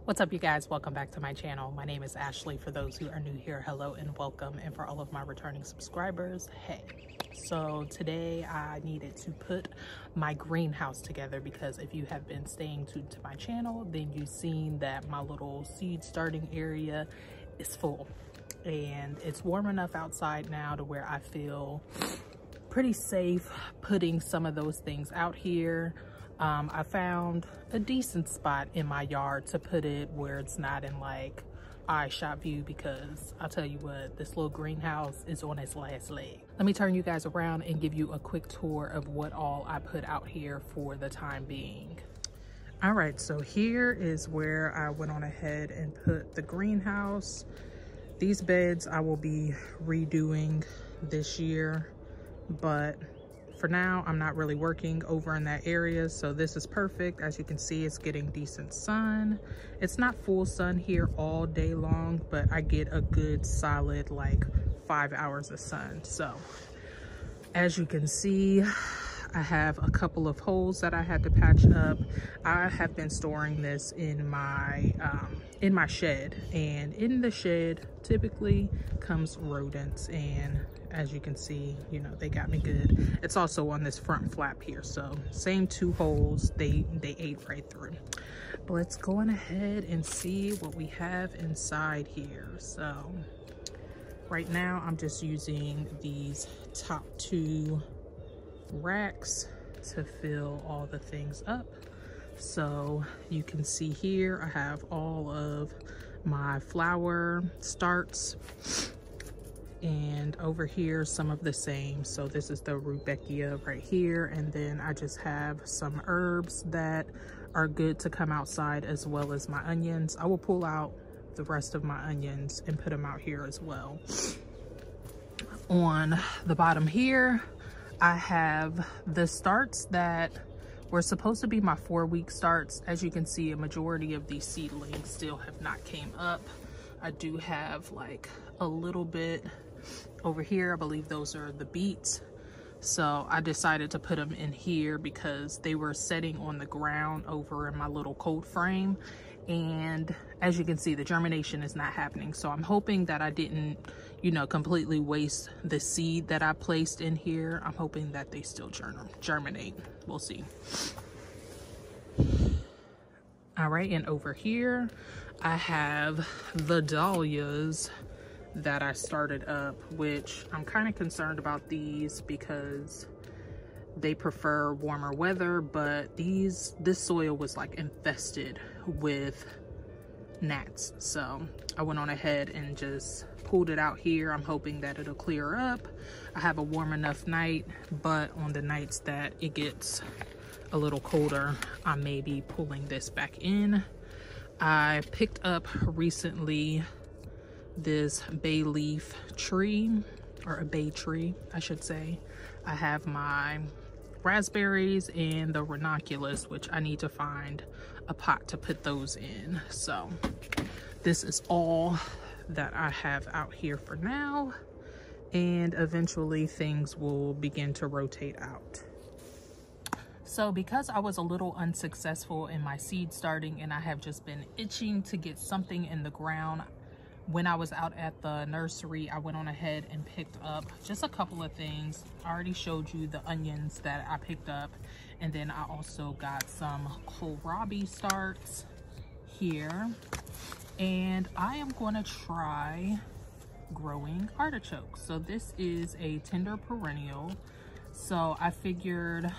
What's up, you guys? Welcome back to my channel. My name is Ashley. For those who are new here, hello and welcome. And for all of my returning subscribers, hey. So today I needed to put my greenhouse together because if you have been staying tuned to my channel, then you've seen that my little seed starting area is full. And it's warm enough outside now to where I feel pretty safe putting some of those things out here. I found a decent spot in my yard to put it where it's not in like eye shot view, because I'll tell you what, this little greenhouse is on its last leg. Let me turn you guys around and give you a quick tour of what all I put out here for the time being. All right, so here is where I went on ahead and put the greenhouse. These beds I will be redoing this year, but for now, I'm not really working over in that area, so this is perfect. As you can see, it's getting decent sun. It's not full sun here all day long, but I get a good solid like 5 hours of sun. So as you can see, I have a couple of holes that I had to patch up. I have been storing this in my shed, and in the shed typically comes rodents, and as you can see, you know, they got me good. It's also on this front flap here, so same 2 holes, they ate right through. But let's go on ahead and see what we have inside here. So right now I'm just using these top 2 racks to fill all the things up. So you can see here I have all of my flower starts, and over here some of the same. So this is the rudbeckia right here, and then I just have some herbs that are good to come outside, as well as my onions. I will pull out the rest of my onions and put them out here as well. On the bottom here I have the starts that were supposed to be my 4-week starts. As you can see, a majority of these seedlings still have not came up. I do have like a little bit over here. I believe those are the beets. So I decided to put them in here because they were setting on the ground over in my little cold frame. And as you can see, the germination is not happening. So I'm hoping that I didn't, you know, completely waste the seed that I placed in here. I'm hoping that they still germinate. We'll see. All right, and over here I have the dahlias that I started up, which I'm kind of concerned about these because they prefer warmer weather, but this soil was like infested with gnats. So I went on ahead and just pulled it out here. I'm hoping that it'll clear up. I have a warm enough night, but on the nights that it gets a little colder, I may be pulling this back in. I picked up recently this bay leaf tree, or a bay tree, I should say. I have my raspberries and the ranunculus, which I need to find a pot to put those in. So this is all that I have out here for now, and eventually things will begin to rotate out. So because I was a little unsuccessful in my seed starting, and I have just been itching to get something in the ground, when I was out at the nursery, I went on ahead and picked up just a couple of things. I already showed you the onions that I picked up, and then I also got some kohlrabi starts here, and I am going to try growing artichokes. So this is a tender perennial. So I figured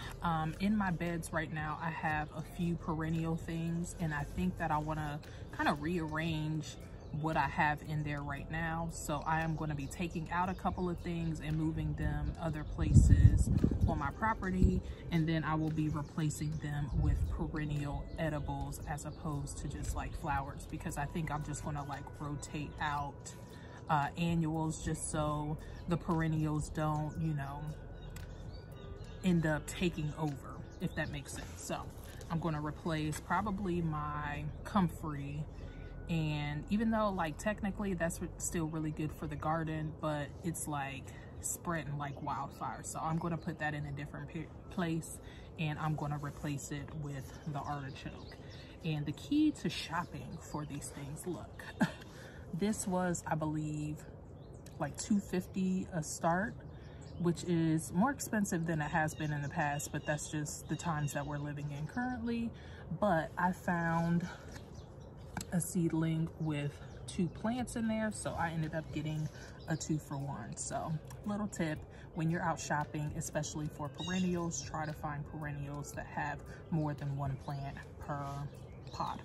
in my beds right now I have a few perennial things, and I think that I want to kind of rearrange what I have in there right now. So I am going to be taking out a couple of things and moving them other places on my property, and then I will be replacing them with perennial edibles as opposed to just like flowers, because I think I'm just going to like rotate out annuals, just so the perennials don't, you know, end up taking over, if that makes sense. So I'm going to replace probably my comfrey, and even though like technically that's still really good for the garden, but it's like spreading like wildfire. So I'm going to put that in a different place, and I'm going to replace it with the artichoke. And the key to shopping for these things, look, this was, I believe, like $250 a start, which is more expensive than it has been in the past, but that's just the times that we're living in currently. But I found a seedling with 2 plants in there, so I ended up getting a 2-for-1. So little tip, when you're out shopping, especially for perennials, try to find perennials that have more than 1 plant per pot.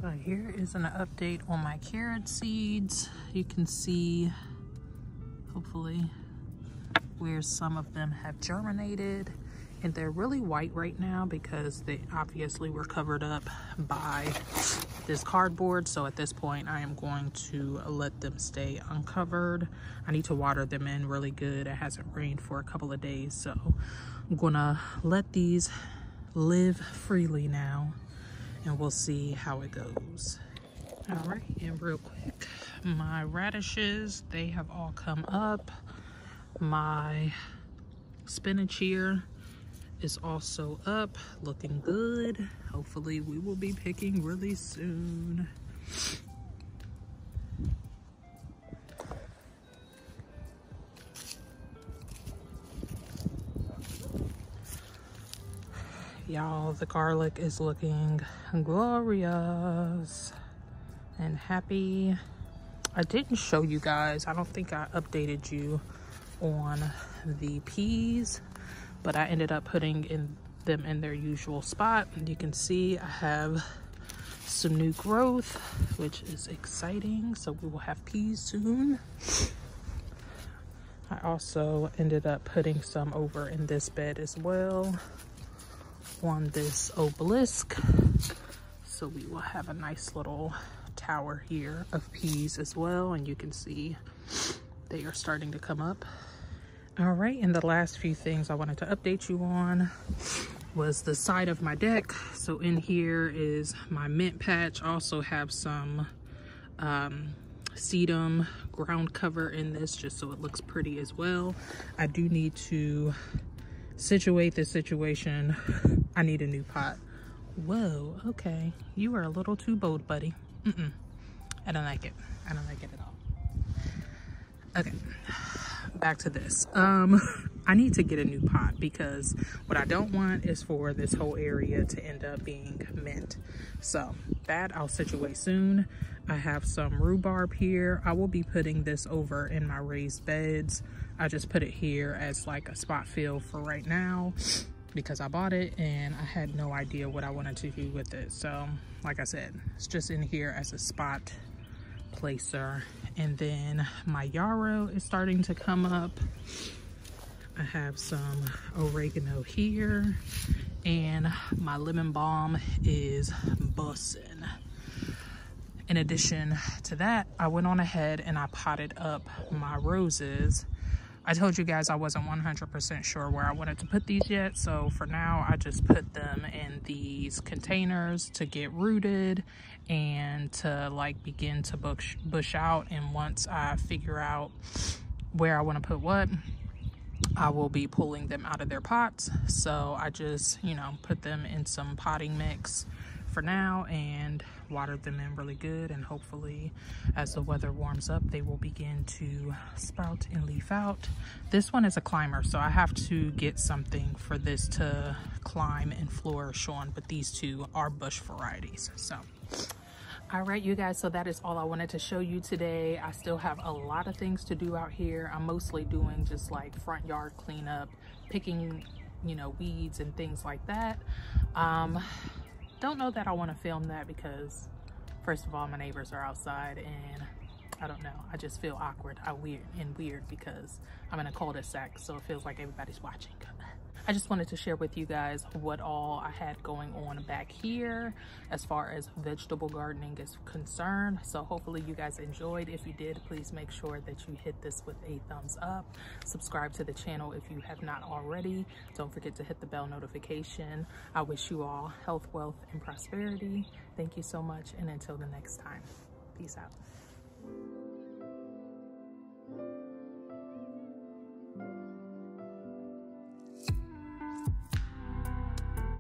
So here is an update on my carrot seeds. You can see, hopefully, where some of them have germinated. And they're really white right now because they obviously were covered up by this cardboard. So at this point, I am going to let them stay uncovered. I need to water them in really good. It hasn't rained for a couple of days. So I'm gonna let these live freely now, and we'll see how it goes. All right, and real quick, my radishes, they have all come up. My spinach here is also up, looking good. Hopefully we will be picking really soon. Y'all, the garlic is looking glorious and happy. I didn't show you guys, I don't think I updated you on the peas, but I ended up putting them in their usual spot. You can see I have some new growth, which is exciting. So we will have peas soon. I also ended up putting some over in this bed as well, on this obelisk. So we will have a nice little tower here of peas as well, and you can see they are starting to come up. All right, and the last few things I wanted to update you on was the side of my deck. So in here is my mint patch. I also have some sedum ground cover in this just so it looks pretty as well. I do need to situate this situation. I need a new pot. Whoa, okay. You are a little too bold, buddy. I don't like it. I don't like it at all. Okay, back to this. I need to get a new pot because what I don't want is for this whole area to end up being mint. So that I'll situate soon. I have some rhubarb here. I will be putting this over in my raised beds. I just put it here as like a spot fill for right now because I bought it and I had no idea what I wanted to do with it. So like I said, it's just in here as a spot placer. And then my yarrow is starting to come up. I have some oregano here and my lemon balm is bussin'. In addition to that, I went on ahead and I potted up my roses I told you guys I wasn't 100% sure where I wanted to put these yet, so for now I just put them in these containers to get rooted and to like begin to bush out. And once I figure out where I want to put what, I will be pulling them out of their pots. So I just, you know, put them in some potting mix for now and water them in really good, and hopefully as the weather warms up they will begin to sprout and leaf out. This one is a climber, so I have to get something for this to climb and flourish on, but these two are bush varieties. So all right, you guys, so that is all I wanted to show you today. I still have a lot of things to do out here. I'm mostly doing just like front yard cleanup, picking, you know, weeds and things like that. Don't know that I want to film that because first of all, my neighbors are outside and I don't know, I just feel awkward, weird because I'm in a cul-de-sac, so it feels like everybody's watching. I just wanted to share with you guys what all I had going on back here as far as vegetable gardening is concerned. So hopefully you guys enjoyed. If you did, please make sure that you hit this with a thumbs up. Subscribe to the channel if you have not already. Don't forget to hit the bell notification. I wish you all health, wealth, and prosperity. Thank you so much, and until the next time, peace out.